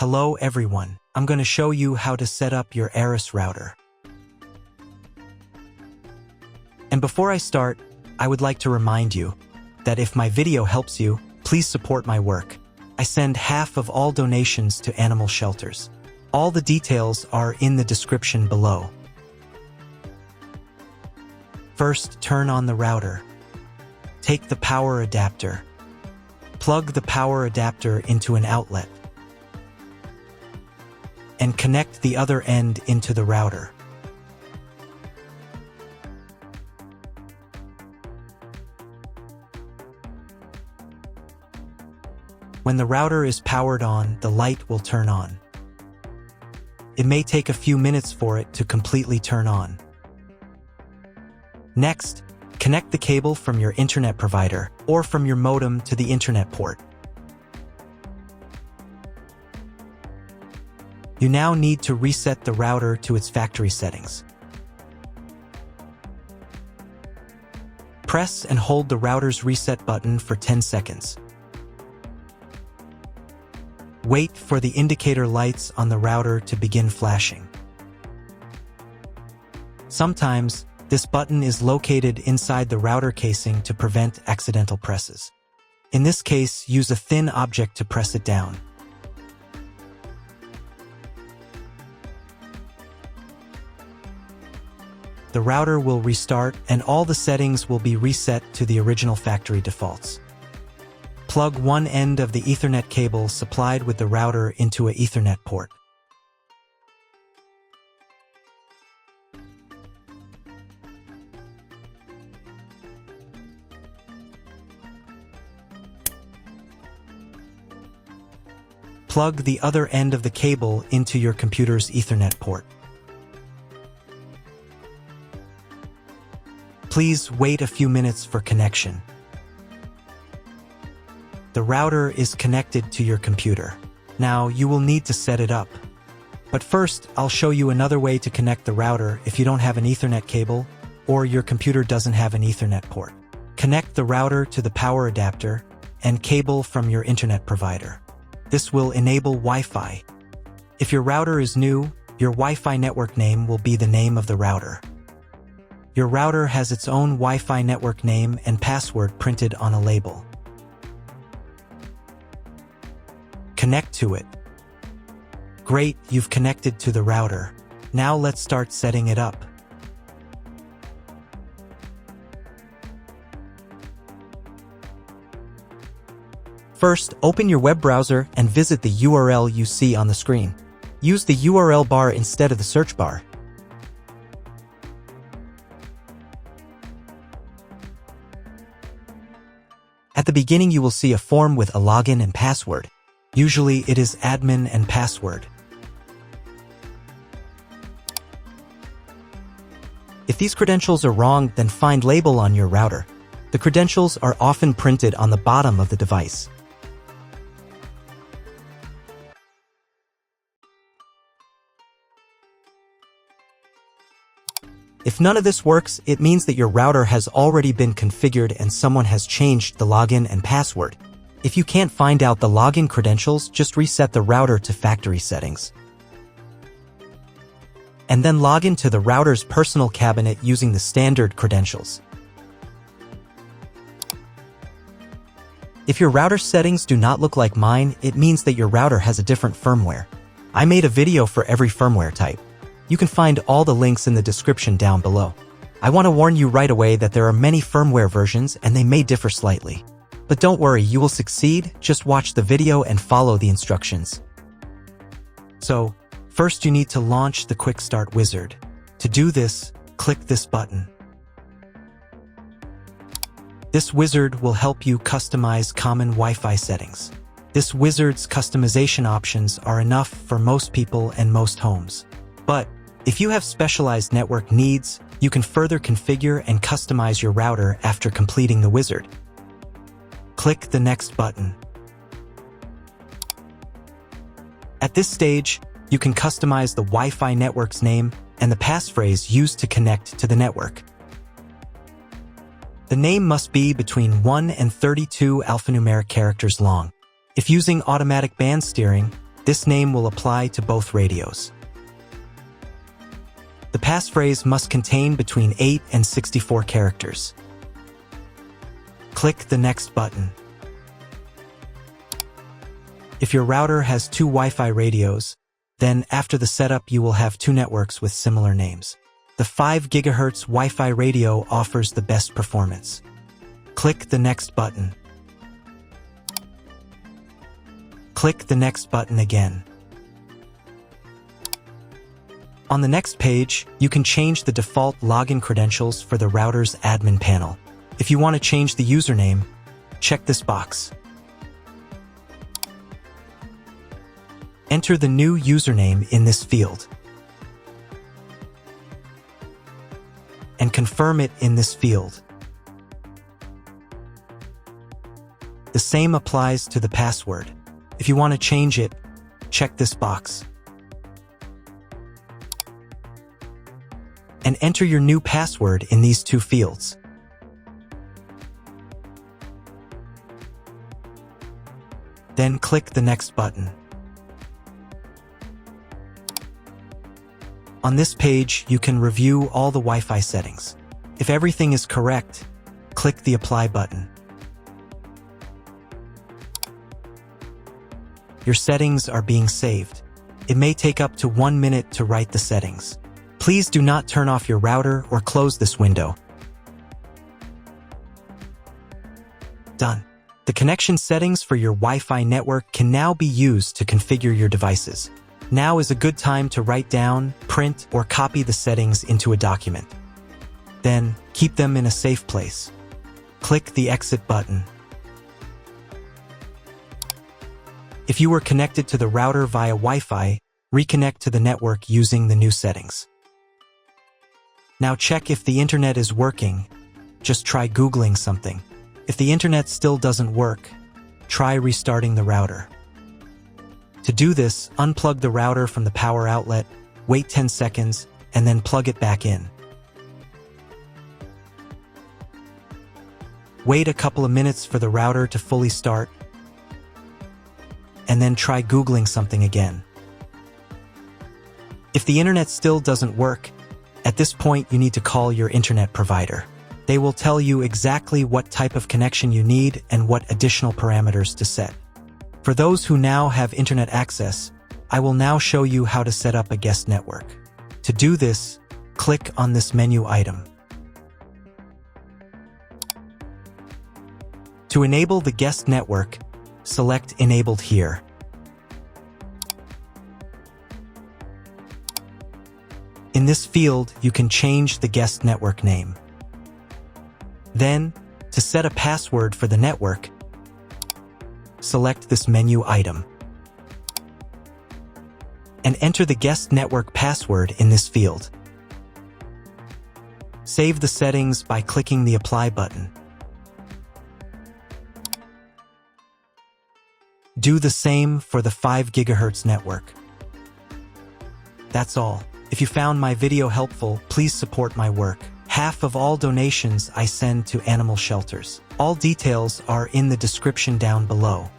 Hello everyone, I'm going to show you how to set up your Arris router. And before I start, I would like to remind you that if my video helps you, please support my work. I send half of all donations to animal shelters. All the details are in the description below. First, turn on the router. Take the power adapter. Plug the power adapter into an outlet. And connect the other end into the router. When the router is powered on, the light will turn on. It may take a few minutes for it to completely turn on. Next, connect the cable from your internet provider or from your modem to the internet port. You now need to reset the router to its factory settings. Press and hold the router's reset button for 10 seconds. Wait for the indicator lights on the router to begin flashing. Sometimes, this button is located inside the router casing to prevent accidental presses. In this case, use a thin object to press it down. The router will restart and all the settings will be reset to the original factory defaults. Plug one end of the Ethernet cable supplied with the router into an Ethernet port. Plug the other end of the cable into your computer's Ethernet port. Please wait a few minutes for connection. The router is connected to your computer. Now you will need to set it up. But first, I'll show you another way to connect the router if you don't have an Ethernet cable or your computer doesn't have an Ethernet port. Connect the router to the power adapter and cable from your internet provider. This will enable Wi-Fi. If your router is new, your Wi-Fi network name will be the name of the router. Your router has its own Wi-Fi network name and password printed on a label. Connect to it. Great, you've connected to the router. Now let's start setting it up. First, open your web browser and visit the URL you see on the screen. Use the URL bar instead of the search bar. At the beginning, you will see a form with a login and password. Usually, it is admin and password. If these credentials are wrong, then find label on your router. The credentials are often printed on the bottom of the device. If none of this works, it means that your router has already been configured and someone has changed the login and password. If you can't find out the login credentials, just reset the router to factory settings. And then log into the router's personal cabinet using the standard credentials. If your router settings do not look like mine, it means that your router has a different firmware. I made a video for every firmware type. You can find all the links in the description down below. I want to warn you right away that there are many firmware versions and they may differ slightly. But don't worry, you will succeed, just watch the video and follow the instructions. So, first you need to launch the Quick Start wizard. To do this, click this button. This wizard will help you customize common Wi-Fi settings. This wizard's customization options are enough for most people and most homes. But if you have specialized network needs, you can further configure and customize your router after completing the wizard. Click the next button. At this stage, you can customize the Wi-Fi network's name and the passphrase used to connect to the network. The name must be between 1 and 32 alphanumeric characters long. If using automatic band steering, This name will apply to both radios. The passphrase must contain between 8 and 64 characters. Click the Next button. If your router has two Wi-Fi radios, then after the setup you will have two networks with similar names. The 5 GHz Wi-Fi radio offers the best performance. Click the Next button. Click the Next button again. On the next page, you can change the default login credentials for the router's admin panel. If you want to change the username, check this box. Enter the new username in this field and confirm it in this field. The same applies to the password. If you want to change it, check this box and enter your new password in these two fields. Then click the Next button. On this page, you can review all the Wi-Fi settings. If everything is correct, click the Apply button. Your settings are being saved. It may take up to 1 minute to write the settings. Please do not turn off your router or close this window. Done. The connection settings for your Wi-Fi network can now be used to configure your devices. Now is a good time to write down, print, or copy the settings into a document. Then, keep them in a safe place. Click the Exit button. If you were connected to the router via Wi-Fi, reconnect to the network using the new settings. Now check if the internet is working. Just try Googling something. If the internet still doesn't work, try restarting the router. To do this, unplug the router from the power outlet, wait 10 seconds, and then plug it back in. Wait a couple of minutes for the router to fully start, and then try Googling something again. If the internet still doesn't work, at this point you need to call your internet provider. They will tell you exactly what type of connection you need and what additional parameters to set. For those who now have internet access, I will now show you how to set up a guest network. To do this, click on this menu item. To enable the guest network, select Enabled here. In this field, you can change the guest network name. Then, to set a password for the network, select this menu item and enter the guest network password in this field. Save the settings by clicking the Apply button. Do the same for the 5 GHz network. That's all. If you found my video helpful, please support my work. Half of all donations I send to animal shelters. All details are in the description down below.